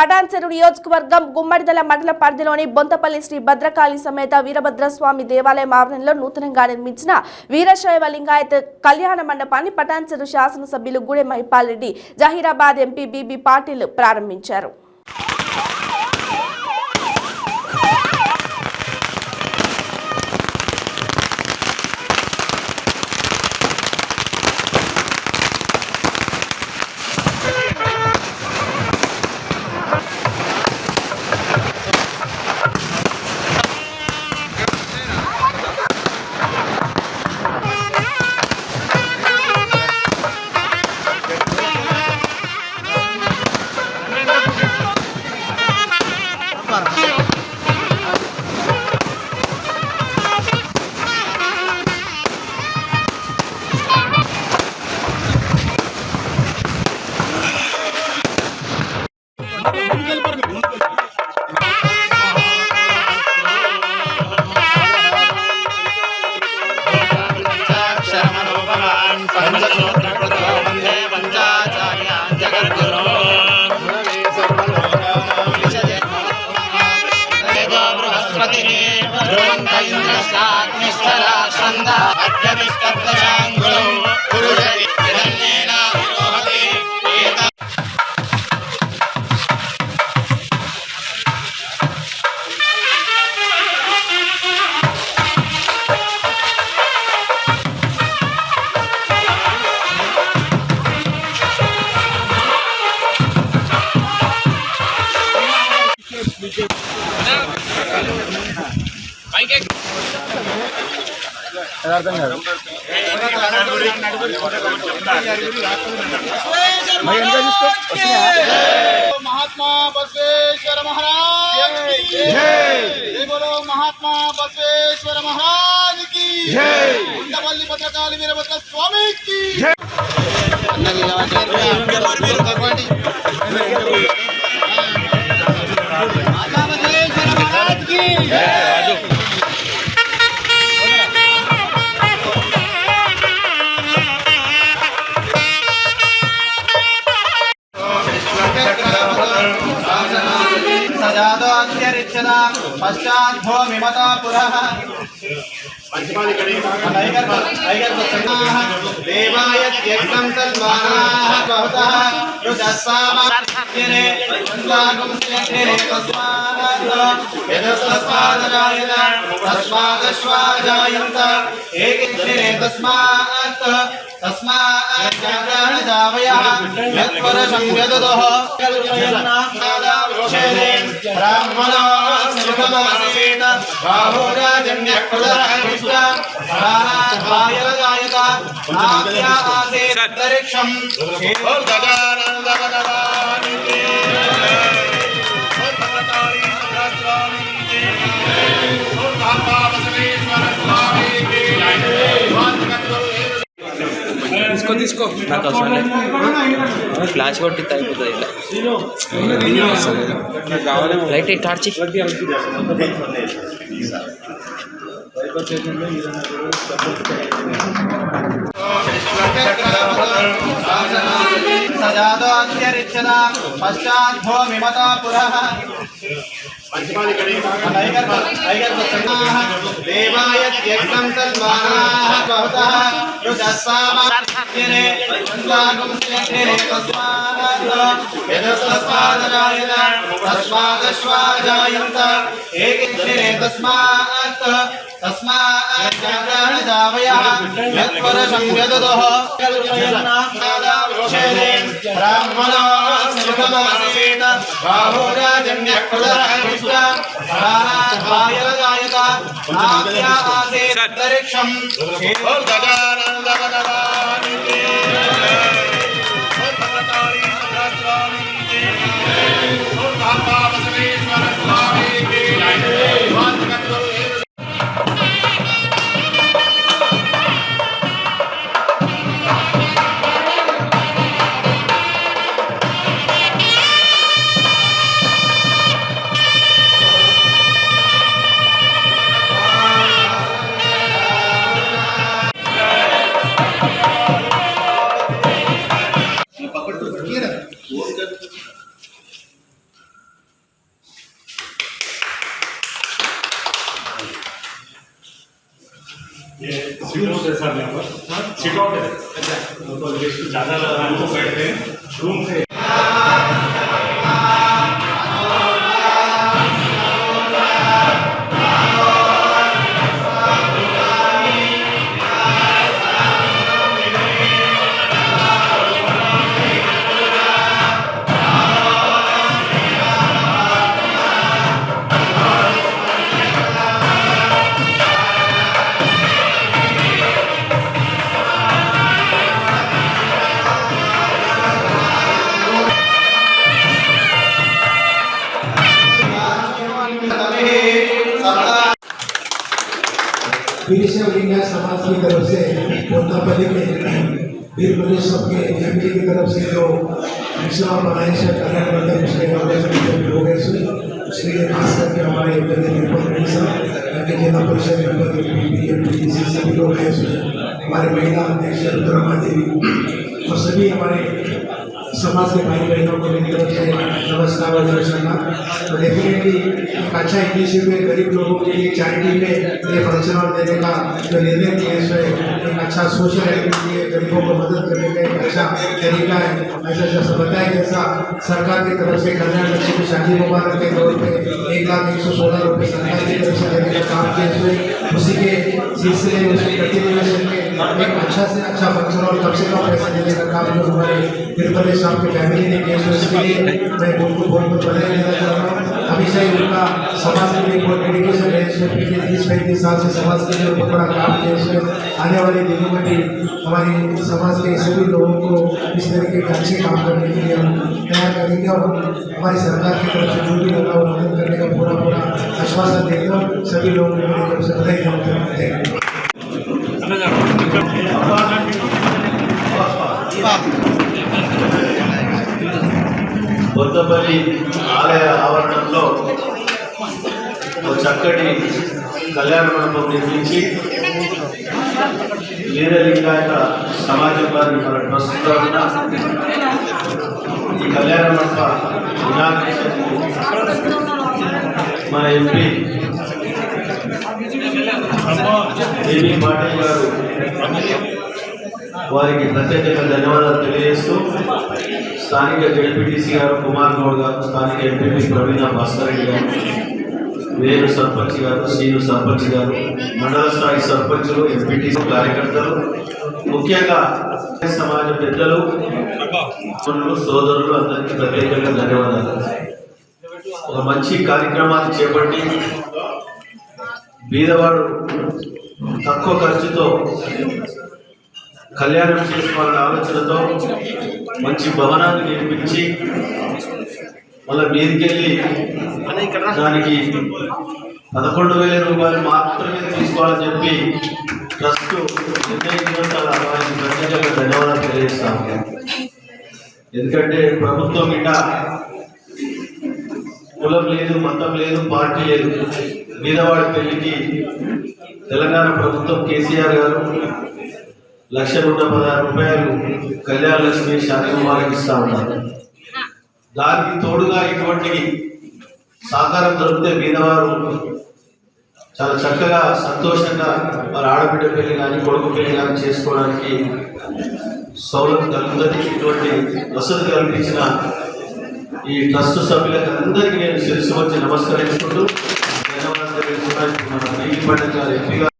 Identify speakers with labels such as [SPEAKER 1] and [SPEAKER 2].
[SPEAKER 1] పటాన్చెరు నియోజకవర్గం గుమ్మడిదల మండల పరిధిలోని బొంతపల్లి శ్రీ భద్రకాళి సమేత వీరభద్రస్వామి దేవాలయం ఆవరణలో నూతనంగా నిర్మించిన వీరశైవ లింగాయత కళ్యాణ మండపాన్ని పటాన్చెరు శాసనసభ్యులు గూడెం మహిపాల్ రెడ్డి, జహీరాబాద్ ఎంపీ బీబీ పాటిల్ ప్రారంభించారు.
[SPEAKER 2] महात्मा बसवेश्वर महाराज की जय। बोलो महात्मा बसवेश्वर महाराज की जय। बंतपल्ली भद्रकाली वीरभद्र स्वामी की जय। महात्मा बसवेश्वर महाराज की जय। पश्चाद्धो मिमता पुरः देवाय यज्ञं तद्वानाः भवतः रुदस्सामार्यने तस्मागं स्यग्ने तस्मादजायत तस्मादश्वाजायन्त एकग्ने तस्मात् तस्माज्जावयः यत्परशं यदुदः ब्राह्मणो सुखमासीत बाहुराजन्यकृतः कृष्ण प्राणाद्वायरजायत नाभ्या आसीत् अन्तरिक्षं गजानन्दभगवान् की महात्मा बसवेश्वर स्वामी की
[SPEAKER 3] తీసుకో తీసుకో నాకు అవసరం లేదు. ఫ్లాష్ కొట్టి అయిపోతుంది ఇలా లైట్ టార్చ్
[SPEAKER 2] पश्चाद्धो मिमता पुरः देवाय यज्ञं तद्वानाः भवतः रुदस्सामार्यने तस्मागं स्यग्ने तस्मादजायत तस्मादश्वाजायन्त एकग्ने तस्मात् तस्माज्जावयः यत्परशं यदुदः ब्राह्मणो सुखमासीत बाहुराजन्यकृतः कृष्ण प्राणाद्वायरजायत नाभ्या आसीत् अन्तरिक्षं गजानन्दभगवान् की महात्मा बसवेश्वर स्वामी की
[SPEAKER 4] सीट आउट है सर यहाँ पर सीट आउट है तो लिस्ट ज़्यादा लोग बैठते हैं रूम से
[SPEAKER 5] वीरशैव समाज की तरफ से बोतापल्ली में वीर प्रदेश के फैमिली की तरफ से जो विश्राम बनाए से कल्याण मंडल पिछले हो गए इसलिए खास करके हमारे जिला परिषद मेंबर सभी लोग हैं हमारे महिला अध्यक्ष रुद्रमा देवी और सभी हमारे समाज के भाई बहनों को मेरी तरफ से नमस्कार और जय श्रीराम। तो डेफिनेटली एक अच्छा इनिशिएटिव है गरीब लोगों के लिए चैरिटी में ये फंक्शन हॉल देने का जो निर्णय किया है एक अच्छा सोशल एक्टिविटी है, गरीबों को मदद करने का एक अच्छा तरीका है। ऐसा जैसा बताया जैसा सरकार की तरफ से कल्याण लक्ष्मी शादी मुबारक के तौर पर 1,116 रुपये सरकार की तरफ से देने का काम किया है। उसी के सिलसिले में उसकी कंटिन्यूएशन में एक अच्छा से अच्छा फंक्शन हॉल कम से कम पैसा देने का काम जो हमारे तिरुपति साहब की फैमिली ने किया है उसके लिए मैं उनको बहुत बधाई देना चाहता हूँ। हमेशा ही उनका समाज के लिए बहुत डेडिकेशन है। पिछले 30-35 साल से समाज के लिए बहुत बड़ा काम किया है। आने वाले दिनों में भी हमारे समाज के सभी लोगों को इस तरीके के अच्छे काम करने के लिए हम तैयार करेंगे और हमारी सरकार की तरफ से जो भी होगा वो मदद करने का पूरा आश्वासन देते हैं। सभी लोगों को मेरी तरफ से बधाई देना
[SPEAKER 6] బొద్దపల్లి ఆలయ ఆవరణంలో ఒక చక్కటి కళ్యాణ మండపం నిర్మించి వీరలింగాయత సమాజం వారి మన ట్రస్ట్ తరఫున ఈ కళ్యాణ మండప ఇనాగ్రేషన్ మన ఎంపీ దేవి పాటిల్ గారు వారికి ప్రత్యేకంగా ధన్యవాదాలు తెలియజేస్తూ స్థానిక జెడ్పీటీసీ గారు కుమార్ గౌడ్ గారు, స్థానిక ఎంపీపీ ప్రవీణ భాస్కర్ రెడ్డి గారు, వేరు సర్పంచ్ గారు, శ్రీను సర్పంచ్ గారు, మండల స్థాయి సర్పంచులు, ఎంపీటీసీ కార్యకర్తలు, ముఖ్యంగా సమాజ పెద్దలు, సోదరులు అందరికీ ప్రత్యేకంగా ధన్యవాదాలు. ఒక మంచి కార్యక్రమాన్ని చేపట్టి బీదవాడు తక్కువ ఖర్చుతో కళ్యాణం చేసుకోవాలనే ఆలోచనతో మంచి భవనాన్ని నిర్మించి మళ్ళీ మీదకెళ్ళి దానికి 11,000 రూపాయలు మాత్రమే తీసుకోవాలని చెప్పి ట్రస్ట్ నిర్ణయించినంత వారికి ప్రత్యేకంగా ధన్యవాదాలు తెలియజేస్తాము. ఎందుకంటే ప్రభుత్వం ఇట కులం లేదు, మతం లేదు, పార్టీ లేదు. బీదవాడి పెళ్లికి తెలంగాణ ప్రభుత్వం కేసీఆర్ గారు 1,116 రూపాయలు కళ్యాణ లక్ష్మి శాది ముబారక్ ఇస్తా ఉన్నారు. దానికి తోడుగా ఇటువంటి సహకారం దొరికితే బీదవారు చాలా చక్కగా సంతోషంగా వారి ఆడబిడ్డ పెళ్లి కానీ కొడుకు పెళ్లి కానీ చేసుకోవడానికి సౌలభ్యం కలుగుతుంది. ఇటువంటి వసతి కల్పించిన ఈ ట్రస్ట్ సభ్యులకు అందరికీ నేను శిరస్సు వచ్చి నమస్కరించుకుంటూ ధన్యవాదాలు తెలుస్తున్నాను. మన పీకి పండుగ ఎంపీగా